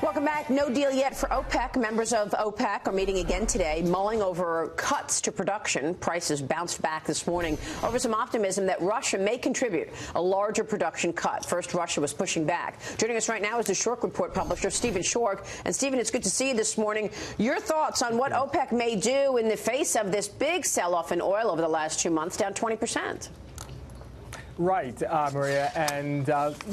Welcome back. No deal yet for OPEC. Members of OPEC are meeting again today, mulling over cuts to production. Prices bounced back this morning over some optimism that Russia may contribute a larger production cut. First, Russia was pushing back. Joining us right now is the Schork Report publisher, Stephen Schork. And, Stephen, it's good to see you this morning. Your thoughts on what OPEC may do in the face of this big sell-off in oil over the last 2 months, down 20%. Right, Maria, and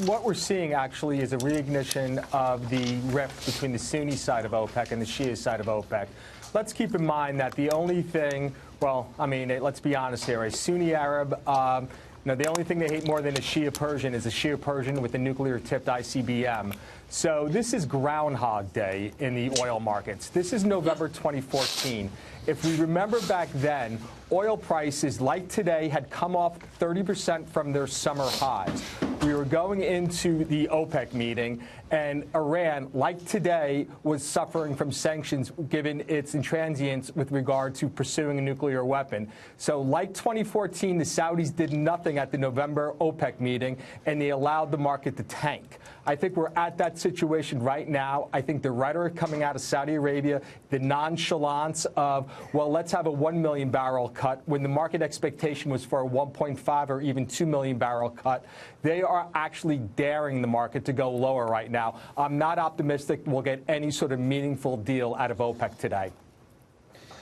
what we're seeing actually is a reignition of the rift between the Sunni side of OPEC and the Shia side of OPEC. Let's keep in mind that the only thing, well, I mean, let's be honest here, a Sunni Arab, the only thing they hate more than a Shia Persian is a Shia Persian with a nuclear-tipped ICBM. So this is Groundhog Day in the oil markets. This is November 2014. If we remember back then, oil prices, like today, had come off 30% from their summer highs. We were going into the OPEC meeting, and Iran, like today, was suffering from sanctions given its intransience with regard to pursuing a nuclear weapon. So like 2014, the Saudis did nothing at the November OPEC meeting, and they allowed the market to tank. I think we're at that situation right now. I think the rhetoric coming out of Saudi Arabia, the nonchalance of, well, let's have a 1 million barrel cut when the market expectation was for a 1.5 or even 2 million barrel cut. They are actually daring the market to go lower right now. I'm not optimistic we'll get any sort of meaningful deal out of OPEC today.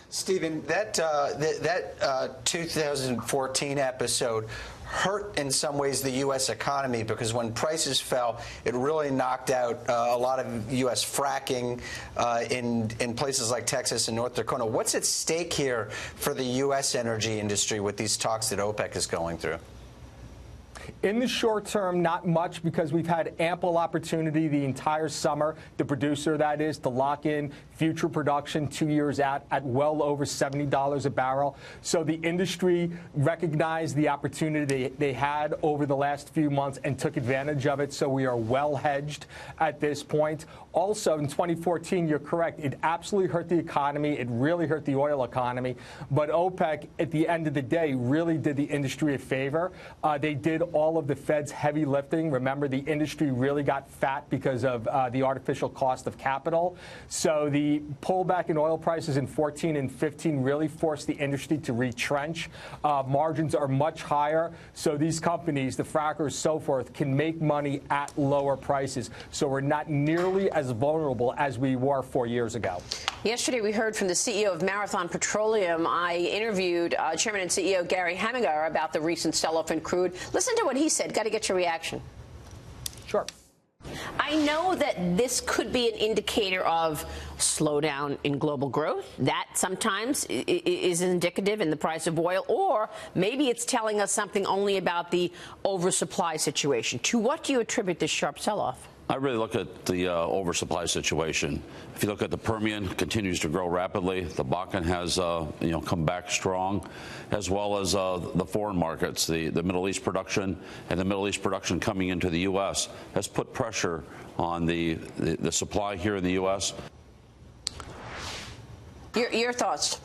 Stephen, that 2014 episode hurt in some ways the U.S. economy because when prices fell, it really knocked out a lot of U.S. fracking in places like Texas and North Dakota. What's at stake here for the U.S. energy industry with these talks that OPEC is going through? In the short term, not much, because we've had ample opportunity the entire summer, the producer, that is, to lock in future production 2 years out at well over $70 a barrel. So the industry recognized the opportunity they had over the last few months and took advantage of it. So we are well hedged at this point. Also, in 2014, you're correct. It absolutely hurt the economy. It really hurt the oil economy. But OPEC, at the end of the day, really did the industry a favor. They did all of the Fed's heavy lifting. Remember, the industry really got fat because of the artificial cost of capital. So the pullback in oil prices in 14 and 15 really forced the industry to retrench. Margins are much higher. So these companies, the frackers, so forth, can make money at lower prices. So we're not nearly as vulnerable as we were 4 years ago. Yesterday, we heard from the CEO of Marathon Petroleum. I interviewed Chairman and CEO Gary Heminger about the recent sell-off in crude. Listen to what he said. Got to get your reaction. Sure. I know that this could be an indicator of slowdown in global growth. That sometimes is indicative in the price of oil, or maybe it's telling us something only about the oversupply situation. To what do you attribute this sharp sell-off? I really look at the oversupply situation. If you look at the Permian, continues to grow rapidly. The Bakken has come back strong, as well as the foreign markets. The Middle East production and the Middle East production coming into the U.S. has put pressure on the supply here in the U.S. Your thoughts?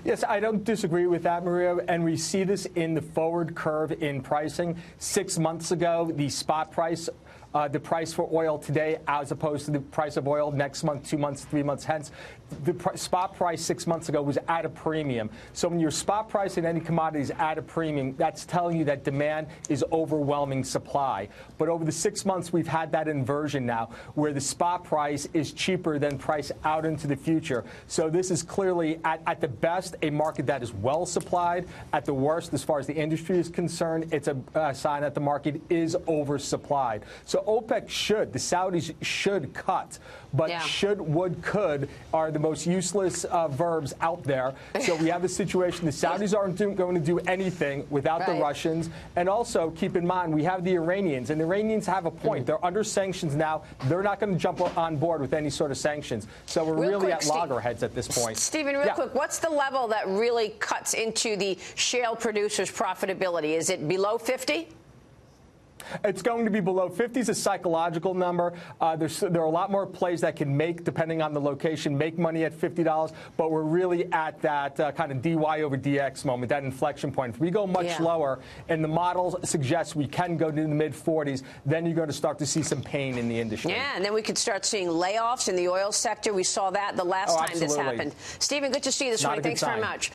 Yes, I don't disagree with that, Maria, and we see this in the forward curve in pricing. 6 months ago, the spot price, the price for oil today as opposed to the price of oil next month, 2 months, 3 months hence, the spot price 6 months ago was at a premium. So when your spot price in any commodity is at a premium, that's telling you that demand is overwhelming supply. But over the 6 months, we've had that inversion now, where the spot price is cheaper than price out into the future. So this is clearly, at the best, a market that is well supplied. At the worst, as far as the industry is concerned, it's a sign that the market is oversupplied. So OPEC should, the Saudis should cut, but should, would, could are the most useless verbs out there. So we have a situation, the Saudis aren't going to do anything without the Russians. And also, keep in mind, we have the Iranians, and the Iranians have a point. They're under sanctions now. They're not going to jump on board with any sort of sanctions. So we're really at loggerheads at this point. Stephen, real quick, what's the level that really cuts into the shale producers' profitability? Is it below 50? It's going to be below 50 is a psychological number. There are a lot more plays that can make, depending on the location, make money at $50, but we're really at that kind of DY over DX moment, that inflection point. If we go much lower, and the models suggest we can go to the mid-40s, then you're going to start to see some pain in the industry. Yeah, and then we could start seeing layoffs in the oil sector. We saw that the last time this happened. Stephen, good to see you this morning. Thanks very much.